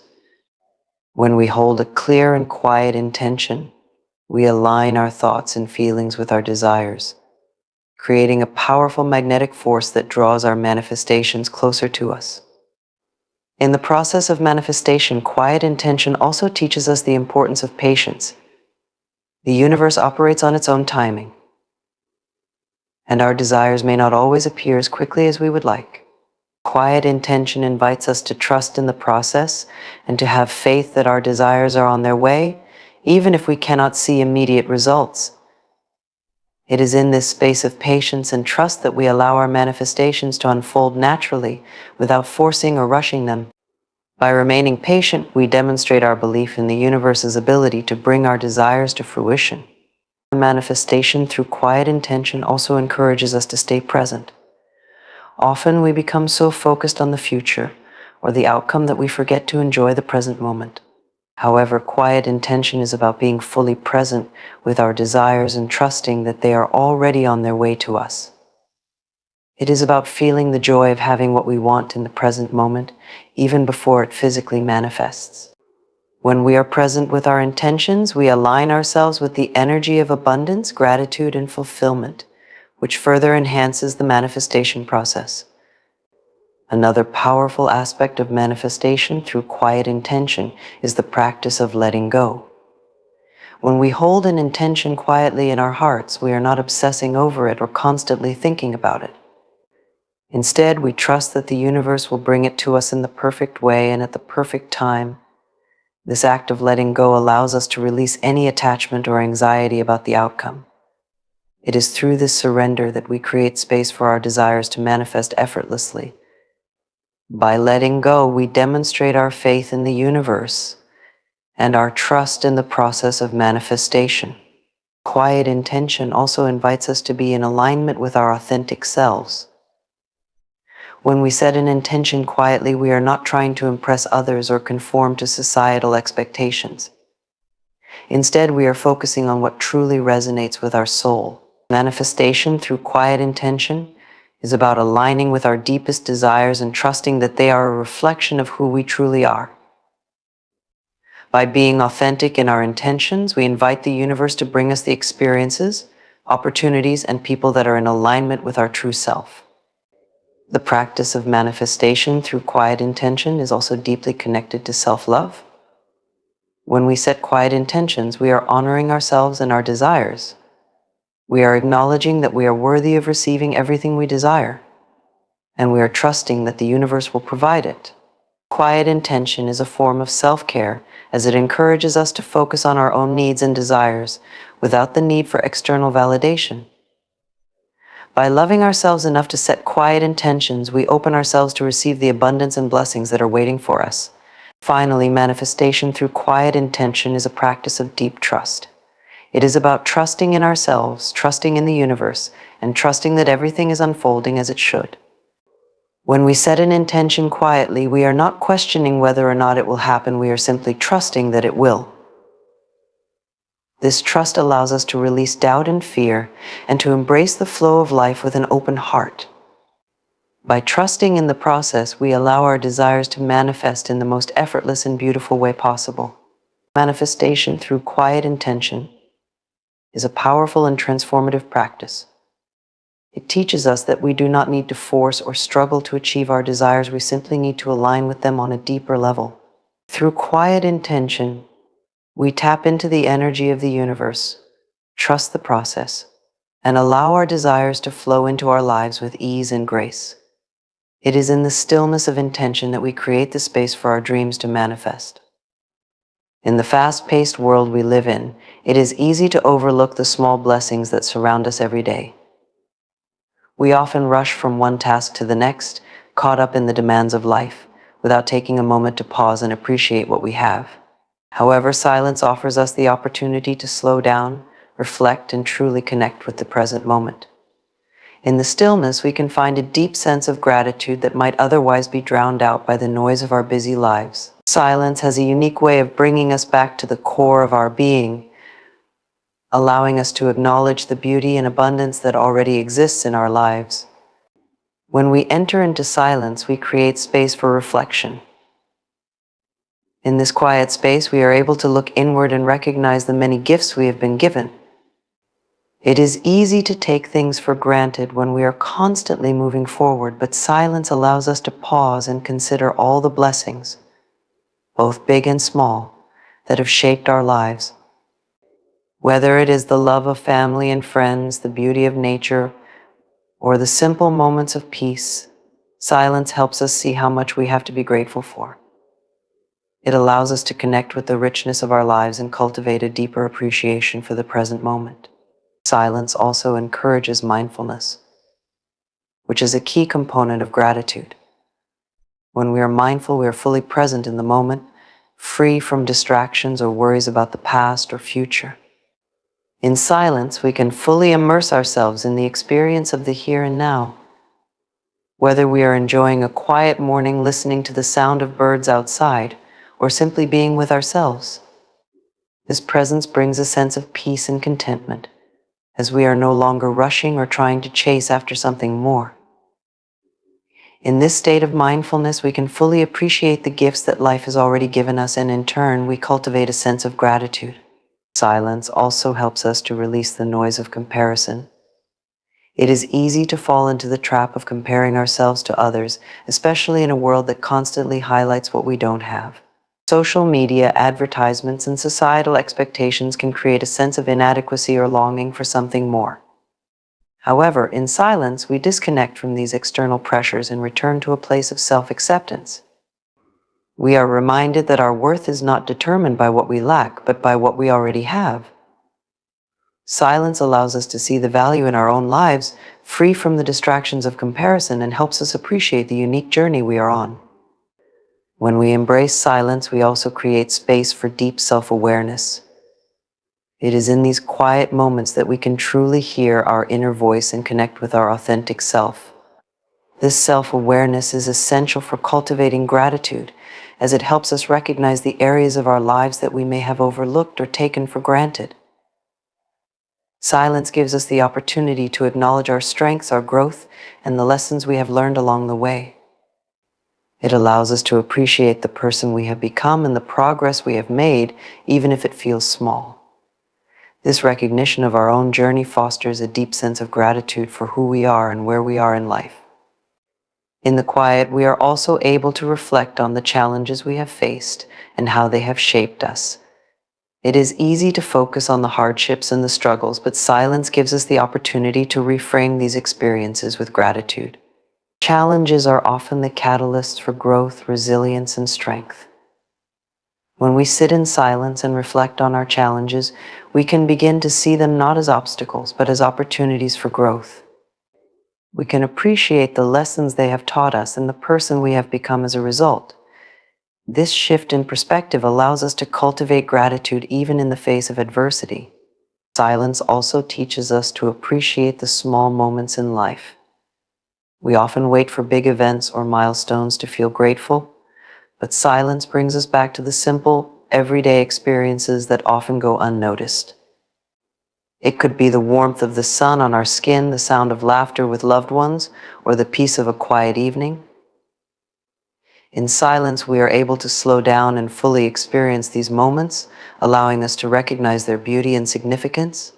Speaker 1: When we hold a clear and quiet intention, we align our thoughts and feelings with our desires, creating a powerful magnetic force that draws our manifestations closer to us. In the process of manifestation, quiet intention also teaches us the importance of patience. The universe operates on its own timing, and our desires may not always appear as quickly as we would like. Quiet intention invites us to trust in the process and to have faith that our desires are on their way, even if we cannot see immediate results. It is in this space of patience and trust that we allow our manifestations to unfold naturally, without forcing or rushing them. By remaining patient, we demonstrate our belief in the universe's ability to bring our desires to fruition. Manifestation through quiet intention also encourages us to stay present. Often we become so focused on the future or the outcome that we forget to enjoy the present moment. However, quiet intention is about being fully present with our desires and trusting that they are already on their way to us. It is about feeling the joy of having what we want in the present moment, even before it physically manifests. When we are present with our intentions, we align ourselves with the energy of abundance, gratitude, and fulfillment, which further enhances the manifestation process. Another powerful aspect of manifestation through quiet intention is the practice of letting go. When we hold an intention quietly in our hearts, we are not obsessing over it or constantly thinking about it. Instead, we trust that the universe will bring it to us in the perfect way and at the perfect time. This act of letting go allows us to release any attachment or anxiety about the outcome. It is through this surrender that we create space for our desires to manifest effortlessly. By letting go, we demonstrate our faith in the universe and our trust in the process of manifestation. Quiet intention also invites us to be in alignment with our authentic selves. When we set an intention quietly, we are not trying to impress others or conform to societal expectations. Instead, we are focusing on what truly resonates with our soul. Manifestation through quiet intention is about aligning with our deepest desires and trusting that they are a reflection of who we truly are. By being authentic in our intentions, we invite the universe to bring us the experiences, opportunities, and people that are in alignment with our true self. The practice of manifestation through quiet intention is also deeply connected to self-love. When we set quiet intentions, we are honoring ourselves and our desires. We are acknowledging that we are worthy of receiving everything we desire, and we are trusting that the universe will provide it. Quiet intention is a form of self-care, as it encourages us to focus on our own needs and desires without the need for external validation. By loving ourselves enough to set quiet intentions, we open ourselves to receive the abundance and blessings that are waiting for us. Finally, manifestation through quiet intention is a practice of deep trust. It is about trusting in ourselves, trusting in the universe, and trusting that everything is unfolding as it should. When we set an intention quietly, we are not questioning whether or not it will happen, we are simply trusting that it will. This trust allows us to release doubt and fear and to embrace the flow of life with an open heart. By trusting in the process, we allow our desires to manifest in the most effortless and beautiful way possible. Manifestation through quiet intention is a powerful and transformative practice. It teaches us that we do not need to force or struggle to achieve our desires, we simply need to align with them on a deeper level. Through quiet intention, we tap into the energy of the universe, trust the process, and allow our desires to flow into our lives with ease and grace. It is in the stillness of intention that we create the space for our dreams to manifest. In the fast-paced world we live in, it is easy to overlook the small blessings that surround us every day. We often rush from one task to the next, caught up in the demands of life, without taking a moment to pause and appreciate what we have. However, silence offers us the opportunity to slow down, reflect, and truly connect with the present moment. In the stillness, we can find a deep sense of gratitude that might otherwise be drowned out by the noise of our busy lives. Silence has a unique way of bringing us back to the core of our being, allowing us to acknowledge the beauty and abundance that already exists in our lives. When we enter into silence, we create space for reflection. In this quiet space, we are able to look inward and recognize the many gifts we have been given. It is easy to take things for granted when we are constantly moving forward, but silence allows us to pause and consider all the blessings, both big and small, that have shaped our lives. Whether it is the love of family and friends, the beauty of nature, or the simple moments of peace, silence helps us see how much we have to be grateful for. It allows us to connect with the richness of our lives and cultivate a deeper appreciation for the present moment. Silence also encourages mindfulness, which is a key component of gratitude. When we are mindful, we are fully present in the moment, free from distractions or worries about the past or future. In silence, we can fully immerse ourselves in the experience of the here and now. Whether we are enjoying a quiet morning listening to the sound of birds outside, or simply being with ourselves, this presence brings a sense of peace and contentment, as we are no longer rushing or trying to chase after something more. In this state of mindfulness, we can fully appreciate the gifts that life has already given us, and in turn, we cultivate a sense of gratitude. Silence also helps us to release the noise of comparison. It is easy to fall into the trap of comparing ourselves to others, especially in a world that constantly highlights what we don't have. Social media, advertisements, and societal expectations can create a sense of inadequacy or longing for something more. However, in silence, we disconnect from these external pressures and return to a place of self-acceptance. We are reminded that our worth is not determined by what we lack, but by what we already have. Silence allows us to see the value in our own lives, free from the distractions of comparison, and helps us appreciate the unique journey we are on. When we embrace silence, we also create space for deep self-awareness. It is in these quiet moments that we can truly hear our inner voice and connect with our authentic self. This self-awareness is essential for cultivating gratitude, as it helps us recognize the areas of our lives that we may have overlooked or taken for granted. Silence gives us the opportunity to acknowledge our strengths, our growth, and the lessons we have learned along the way. It allows us to appreciate the person we have become and the progress we have made, even if it feels small. This recognition of our own journey fosters a deep sense of gratitude for who we are and where we are in life. In the quiet, we are also able to reflect on the challenges we have faced and how they have shaped us. It is easy to focus on the hardships and the struggles, but silence gives us the opportunity to reframe these experiences with gratitude. Challenges are often the catalysts for growth, resilience, and strength. When we sit in silence and reflect on our challenges, we can begin to see them not as obstacles, but as opportunities for growth. We can appreciate the lessons they have taught us and the person we have become as a result. This shift in perspective allows us to cultivate gratitude even in the face of adversity. Silence also teaches us to appreciate the small moments in life. We often wait for big events or milestones to feel grateful, but silence brings us back to the simple, everyday experiences that often go unnoticed. It could be the warmth of the sun on our skin, the sound of laughter with loved ones, or the peace of a quiet evening. In silence, we are able to slow down and fully experience these moments, allowing us to recognize their beauty and significance.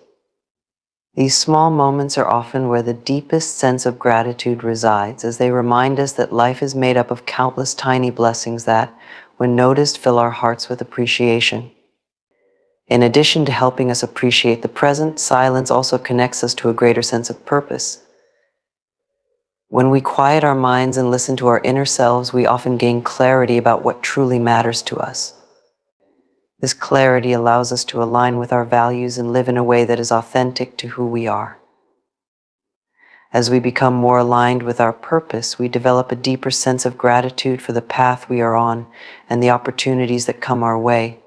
Speaker 1: These small moments are often where the deepest sense of gratitude resides, as they remind us that life is made up of countless tiny blessings that, when noticed, fill our hearts with appreciation. In addition to helping us appreciate the present, silence also connects us to a greater sense of purpose. When we quiet our minds and listen to our inner selves, we often gain clarity about what truly matters to us. This clarity allows us to align with our values and live in a way that is authentic to who we are. As we become more aligned with our purpose, we develop a deeper sense of gratitude for the path we are on and the opportunities that come our way.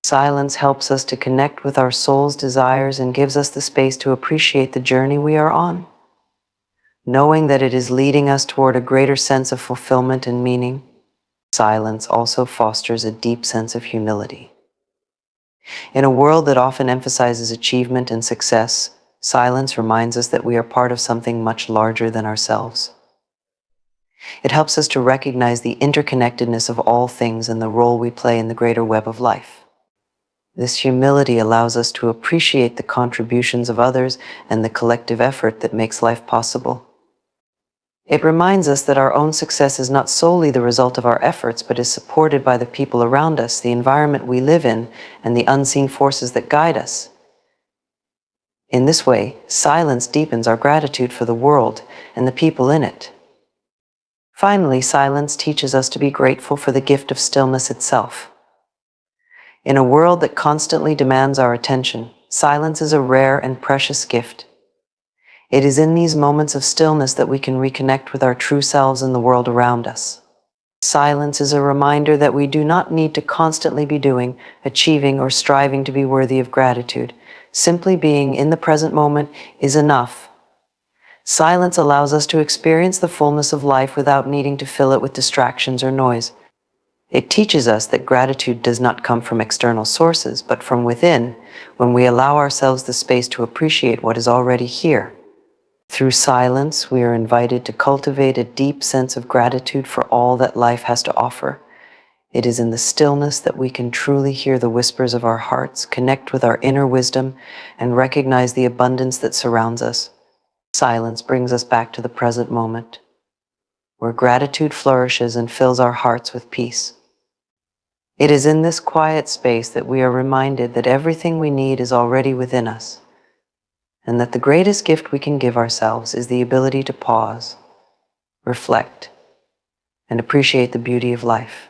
Speaker 1: Silence helps us to connect with our soul's desires and gives us the space to appreciate the journey we are on, knowing that it is leading us toward a greater sense of fulfillment and meaning. Silence also fosters a deep sense of humility. In a world that often emphasizes achievement and success, silence reminds us that we are part of something much larger than ourselves. It helps us to recognize the interconnectedness of all things and the role we play in the greater web of life. This humility allows us to appreciate the contributions of others and the collective effort that makes life possible. It reminds us that our own success is not solely the result of our efforts, but is supported by the people around us, the environment we live in, and the unseen forces that guide us. In this way, silence deepens our gratitude for the world and the people in it. Finally, silence teaches us to be grateful for the gift of stillness itself. In a world that constantly demands our attention, silence is a rare and precious gift. It is in these moments of stillness that we can reconnect with our true selves and the world around us. Silence is a reminder that we do not need to constantly be doing, achieving, or striving to be worthy of gratitude. Simply being in the present moment is enough. Silence allows us to experience the fullness of life without needing to fill it with distractions or noise. It teaches us that gratitude does not come from external sources, but from within, when we allow ourselves the space to appreciate what is already here. Through silence, we are invited to cultivate a deep sense of gratitude for all that life has to offer. It is in the stillness that we can truly hear the whispers of our hearts, connect with our inner wisdom, and recognize the abundance that surrounds us. Silence brings us back to the present moment, where gratitude flourishes and fills our hearts with peace. It is in this quiet space that we are reminded that everything we need is already within us, and that the greatest gift we can give ourselves is the ability to pause, reflect, and appreciate the beauty of life.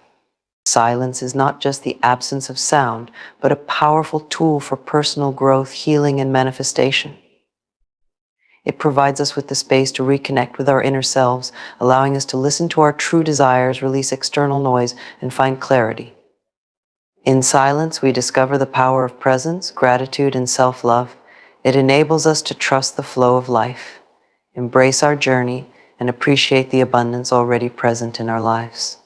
Speaker 1: Silence is not just the absence of sound, but a powerful tool for personal growth, healing, and manifestation. It provides us with the space to reconnect with our inner selves, allowing us to listen to our true desires, release external noise, and find clarity. In silence, we discover the power of presence, gratitude, and self-love. It enables us to trust the flow of life, embrace our journey, and appreciate the abundance already present in our lives.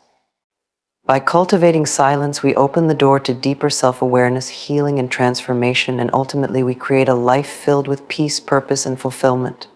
Speaker 1: By cultivating silence, we open the door to deeper self-awareness, healing, and transformation, and ultimately we create a life filled with peace, purpose, and fulfillment.